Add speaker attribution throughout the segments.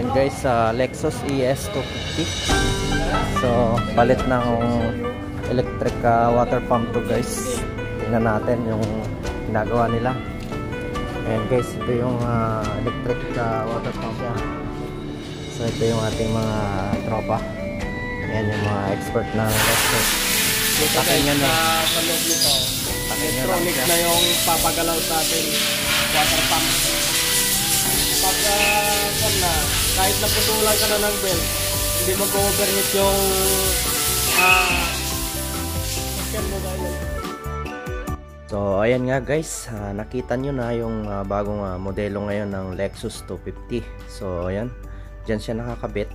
Speaker 1: Ayan guys, sa Lexus ES250. So, palit ng electric water pump to guys. Tingnan natin yung ginagawa nila. Ayan guys, ito yung electric water pump yan. So, ito yung ating mga tropa. Ayan yung mga expert na Lexus.
Speaker 2: Takin nyo na sa loob nito. Electronic na yung papagalaw sa ating water pump. Pag kahit naputulan ka na ng belt, hindi mag-overheat yung scan mo dahil.
Speaker 1: So ayan nga guys, nakita nyo na yung bagong modelo ngayon ng Lexus 250. So ayan, dyan siya nakakabit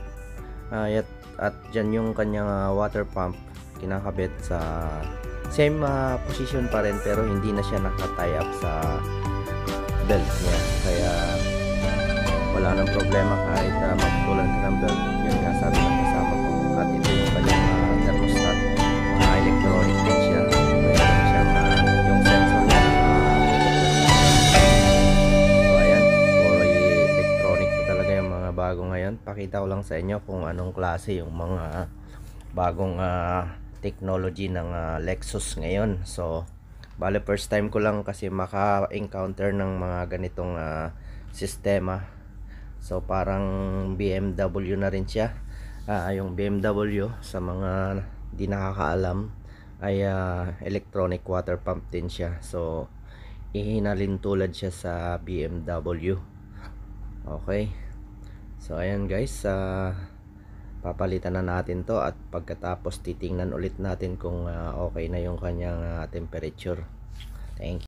Speaker 1: at dyan yung kanyang water pump kinakabit sa same position pa rin, pero hindi na siya naka-tie up sa belt niya, kaya wala nang problema kahit magtulan ka ng belt. Yan nga sabi ng kasama ko, at ito yung kanyang thermostat, electronic din siya. Mayroon siyang yung sensor niya, so ayan, fully electronic talaga yung mga bago ngayon. Pakita ko lang sa inyo kung anong klase yung mga bagong technology ng Lexus ngayon. So bale first time ko lang kasi maka-encounter ng mga ganitong sistema. So parang BMW na rin siya. Yung BMW, sa mga di nakakaalam, ay electronic water pump din siya. So ihinalin tulad siya sa BMW. Okay. So ayan guys, papalitan na natin to, at pagkatapos titingnan ulit natin kung okay na yung kanyang temperature. Thank you.